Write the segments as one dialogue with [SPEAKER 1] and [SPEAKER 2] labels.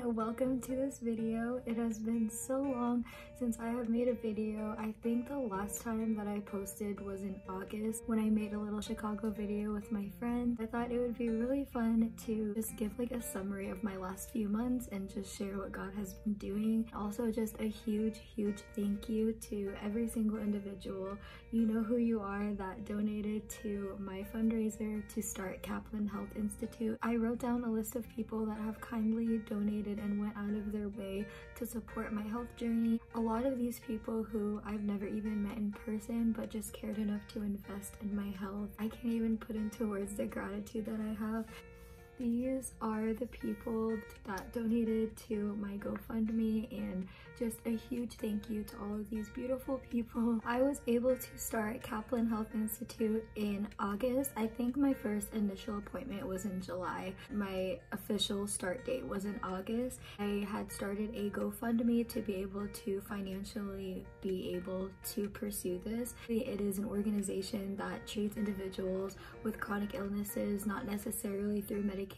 [SPEAKER 1] everyone, welcome to this video. It has been so long since I have made a video. I think the last time that I posted was in August when I made a little Chicago video with my friend. I thought it would be really fun to just give like a summary of my last few months and just share what God has been doing. Also just a huge thank you to every single individual. You know who you are that donated to my fundraiser to start Caplan Health Institute. I wrote down a list of people that have kindly donated and went out of their way to support my health journey. A lot of these people who I've never even met in person but just cared enough to invest in my health. I can't even put into words the gratitude that I have. These are the people that donated to my GoFundMe, and just a huge thank you to all of these beautiful people. I was able to start Caplan Health Institute in August. I think my first initial appointment was in July. My official start date was in August. I had started a GoFundMe to be able to financially be able to pursue this. It is an organization that treats individuals with chronic illnesses, not necessarily through medication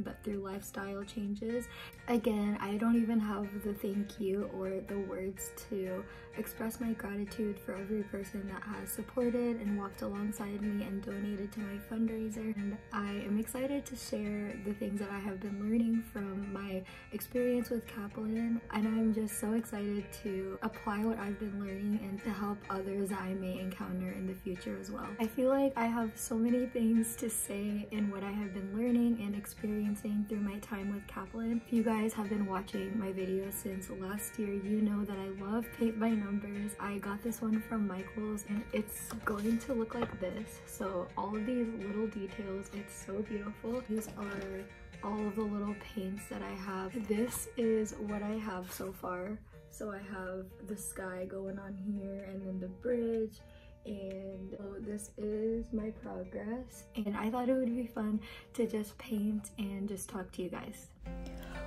[SPEAKER 1] but through lifestyle changes. Again, I don't even have the thank you or the words to express my gratitude for every person that has supported and walked alongside me and donated to my fundraiser. And I am excited to share the things that I have been learning from my experience with Caplan, and I'm just so excited to apply what I've been learning and to help others that I may encounter in the future as well. I feel like I have so many things to say in what I have been learning and experiencing through my time with Caplan. If you guys have been watching my videos since last year, you know that I love paint by numbers. I got this one from Michael's and it's going to look like this. So all of these little details, it's so beautiful. These are all of the little paints that I have. This is what I have so far. So I have the sky going on here and then the bridge, and so this is my progress, and I thought it would be fun to just paint and just talk to you guys.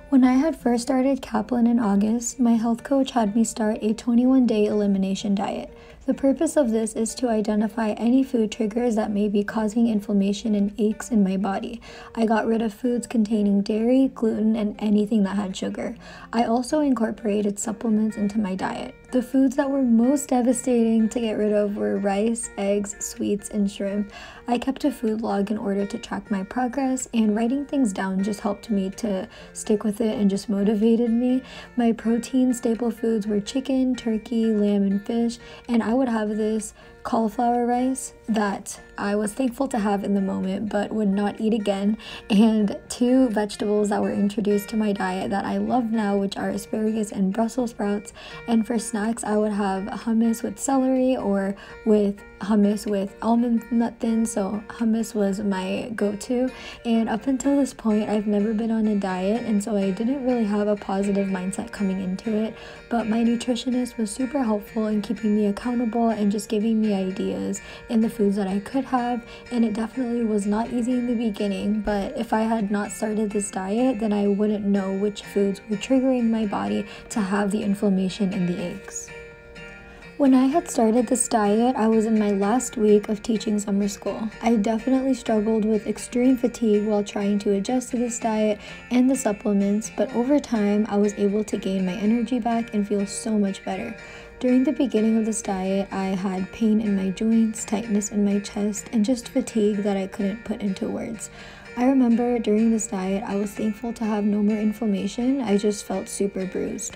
[SPEAKER 1] When I had first started Caplan in August, my health coach had me start a 21-day elimination diet. The purpose of this is to identify any food triggers that may be causing inflammation and aches in my body. I got rid of foods containing dairy, gluten, and anything that had sugar. I also incorporated supplements into my diet. The foods that were most devastating to get rid of were rice, eggs, sweets, and shrimp. I kept a food log in order to track my progress, and writing things down just helped me to stick with it and just motivated me. My protein staple foods were chicken, turkey, lamb, and fish, and I would have this cauliflower rice that I was thankful to have in the moment but would not eat again, and two vegetables that were introduced to my diet that I love now, which are asparagus and Brussels sprouts. And for snacks, I would have hummus with celery or with hummus with almond nut thin, so hummus was my go-to. And up until this point, I've never been on a diet, and so I didn't really have a positive mindset coming into it, but my nutritionist was super helpful in keeping me accountable and just giving me ideas in the foods that I could have. And it definitely was not easy in the beginning, but if I had not started this diet, then I wouldn't know which foods were triggering my body to have the inflammation and the aches. When I had started this diet, I was in my last week of teaching summer school. I definitely struggled with extreme fatigue while trying to adjust to this diet and the supplements, but over time, I was able to gain my energy back and feel so much better. During the beginning of this diet, I had pain in my joints, tightness in my chest, and just fatigue that I couldn't put into words. I remember during this diet, I was thankful to have no more inflammation. I just felt super bruised.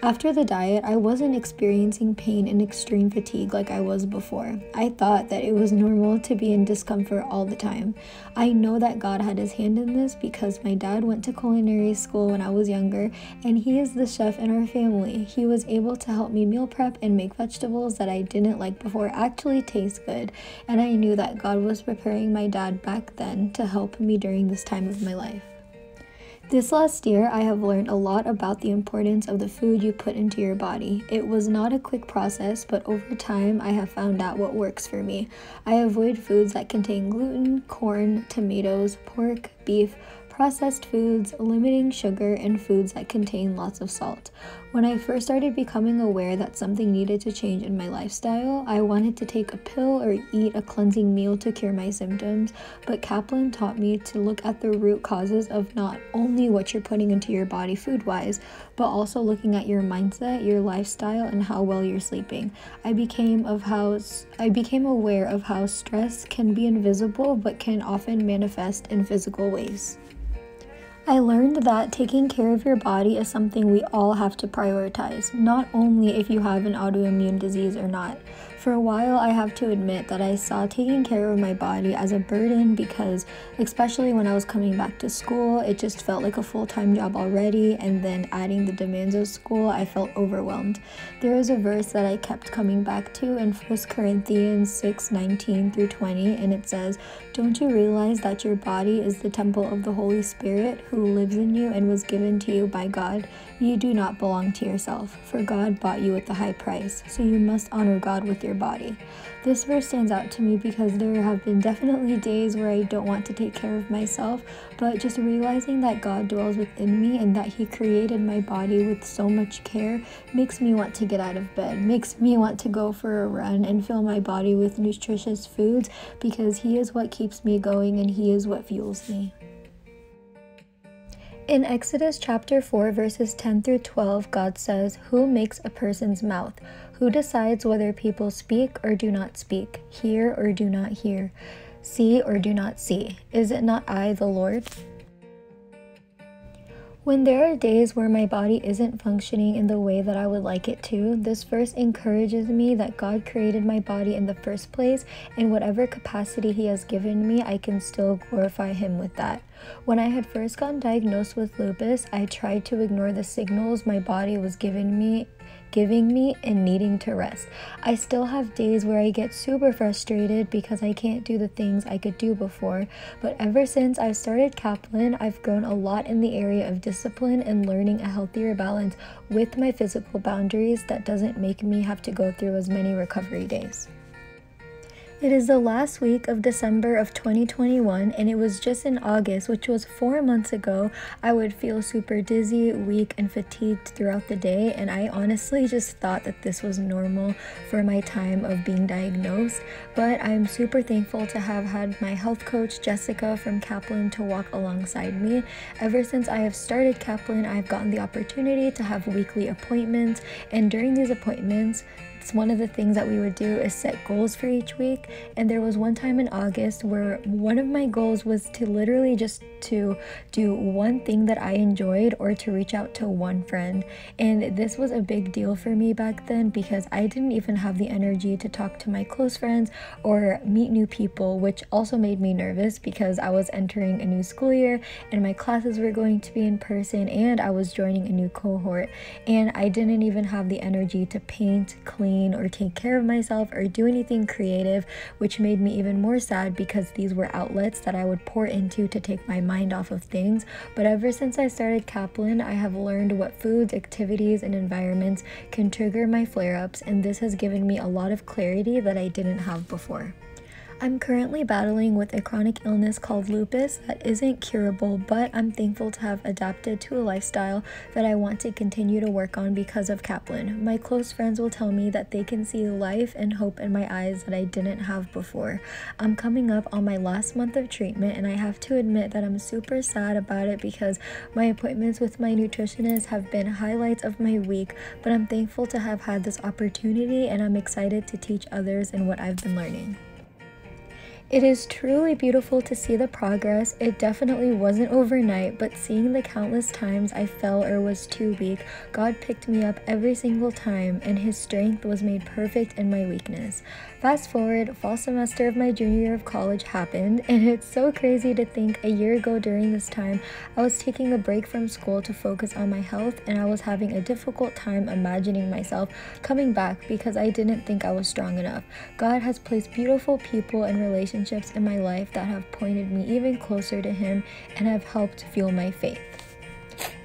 [SPEAKER 1] After the diet, I wasn't experiencing pain and extreme fatigue like I was before. I thought that it was normal to be in discomfort all the time. I know that God had his hand in this because my dad went to culinary school when I was younger, and he is the chef in our family. He was able to help me meal prep and make vegetables that I didn't like before actually taste good, and I knew that God was preparing my dad back then to help me during this time of my life. This last year, I have learned a lot about the importance of the food you put into your body. It was not a quick process, but over time, I have found out what works for me. I avoid foods that contain gluten, corn, tomatoes, pork, beef, processed foods, limiting sugar, and foods that contain lots of salt. When I first started becoming aware that something needed to change in my lifestyle, I wanted to take a pill or eat a cleansing meal to cure my symptoms, but Caplan taught me to look at the root causes of not only what you're putting into your body food-wise, but also looking at your mindset, your lifestyle, and how well you're sleeping. I became aware of how stress can be invisible but can often manifest in physical ways. I learned that taking care of your body is something we all have to prioritize, not only if you have an autoimmune disease or not. For a while, I have to admit that I saw taking care of my body as a burden because, especially when I was coming back to school, it just felt like a full-time job already, and then adding the demands of school, I felt overwhelmed. There is a verse that I kept coming back to in 1 Corinthians 6:19-20, and it says, "Don't you realize that your body is the temple of the Holy Spirit who lives in you and was given to you by God? You do not belong to yourself, for God bought you with a high price, so you must honor God with your body." This verse stands out to me because there have been definitely days where I don't want to take care of myself, but just realizing that God dwells within me and that He created my body with so much care makes me want to get out of bed, makes me want to go for a run and fill my body with nutritious foods, because He is what keeps me going and He is what fuels me. In Exodus chapter 4, verses 10-12, God says, "Who makes a person's mouth? Who decides whether people speak or do not speak, hear or do not hear, see or do not see? Is it not I, the Lord?" When there are days where my body isn't functioning in the way that I would like it to, this verse encourages me that God created my body in the first place, and whatever capacity He has given me, I can still glorify Him with that. When I had first gotten diagnosed with lupus, I tried to ignore the signals my body was giving me and needing to rest. I still have days where I get super frustrated because I can't do the things I could do before, but ever since I started Caplan, I've grown a lot in the area of discipline and learning a healthier balance with my physical boundaries that doesn't make me have to go through as many recovery days. It is the last week of December of 2021, and it was just in August, which was 4 months ago, I would feel super dizzy, weak, and fatigued throughout the day, and I honestly just thought that this was normal for my time of being diagnosed. But I'm super thankful to have had my health coach, Jessica from Caplan, to walk alongside me. Ever since I have started Caplan, I've gotten the opportunity to have weekly appointments, and during these appointments, one of the things that we would do is set goals for each week. And there was one time in August where one of my goals was to literally just to do one thing that I enjoyed or to reach out to one friend. And this was a big deal for me back then because I didn't even have the energy to talk to my close friends or meet new people, which also made me nervous because I was entering a new school year and my classes were going to be in person and I was joining a new cohort, and I didn't even have the energy to paint, clean, or take care of myself or do anything creative, which made me even more sad because these were outlets that I would pour into to take my mind off of things. But ever since I started Caplan, I have learned what foods, activities, and environments can trigger my flare-ups, and this has given me a lot of clarity that I didn't have before. I'm currently battling with a chronic illness called lupus that isn't curable, but I'm thankful to have adapted to a lifestyle that I want to continue to work on because of Caplan. My close friends will tell me that they can see life and hope in my eyes that I didn't have before. I'm coming up on my last month of treatment, and I have to admit that I'm super sad about it because my appointments with my nutritionist have been highlights of my week, but I'm thankful to have had this opportunity, and I'm excited to teach others in what I've been learning. It is truly beautiful to see the progress. It definitely wasn't overnight, but seeing the countless times I fell or was too weak, God picked me up every single time, and His strength was made perfect in my weakness. Fast forward, fall semester of my junior year of college happened, and it's so crazy to think a year ago during this time, I was taking a break from school to focus on my health, and I was having a difficult time imagining myself coming back because I didn't think I was strong enough. God has placed beautiful people and relationships in my life that have pointed me even closer to Him and have helped fuel my faith.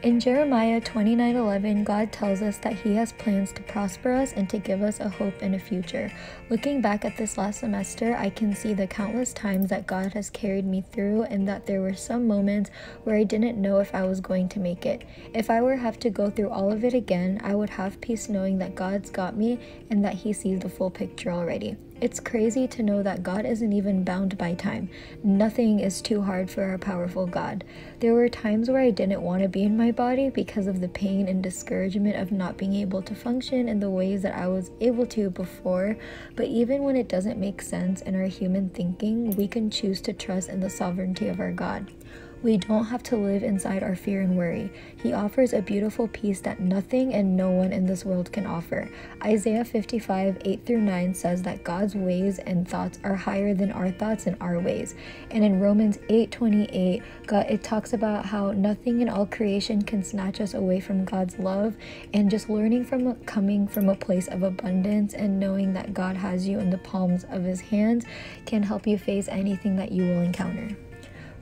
[SPEAKER 1] In Jeremiah 29:11, God tells us that He has plans to prosper us and to give us a hope and a future. Looking back at this last semester, I can see the countless times that God has carried me through, and that there were some moments where I didn't know if I was going to make it. If I were to have to go through all of it again, I would have peace knowing that God's got me and that He sees the full picture already. It's crazy to know that God isn't even bound by time. Nothing is too hard for our powerful God. There were times where I didn't want to be in my body because of the pain and discouragement of not being able to function in the ways that I was able to before, but even when it doesn't make sense in our human thinking, we can choose to trust in the sovereignty of our God. We don't have to live inside our fear and worry. He offers a beautiful peace that nothing and no one in this world can offer. Isaiah 55:8-9 says that God's ways and thoughts are higher than our thoughts and our ways. And in Romans 8:28, it talks about how nothing in all creation can snatch us away from God's love, and just learning from coming from a place of abundance and knowing that God has you in the palms of His hands can help you face anything that you will encounter.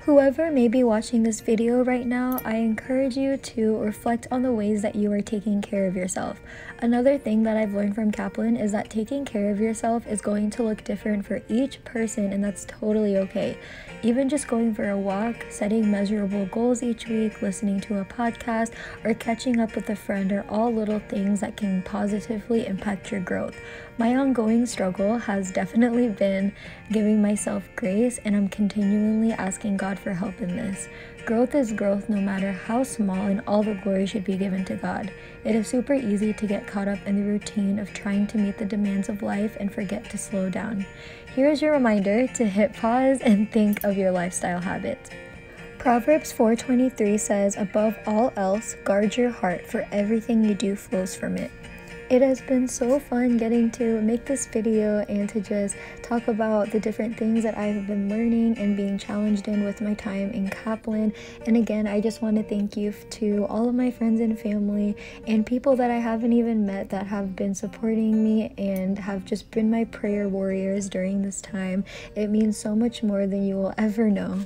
[SPEAKER 1] Whoever may be watching this video right now, I encourage you to reflect on the ways that you are taking care of yourself. Another thing that I've learned from Caplan is that taking care of yourself is going to look different for each person, and that's totally okay. Even just going for a walk, setting measurable goals each week, listening to a podcast, or catching up with a friend are all little things that can positively impact your growth. My ongoing struggle has definitely been giving myself grace, and I'm continually asking God for help in this. Growth is growth no matter how small, and all the glory should be given to God. It is super easy to get caught up in the routine of trying to meet the demands of life and forget to slow down. Here is your reminder to hit pause and think of your lifestyle habits. Proverbs 4:23 says, "Above all else, guard your heart, for everything you do flows from it." It has been so fun getting to make this video and to just talk about the different things that I've been learning and being challenged in with my time in Caplan. And again, I just want to thank you to all of my friends and family and people that I haven't even met that have been supporting me and have just been my prayer warriors during this time. It means so much more than you will ever know.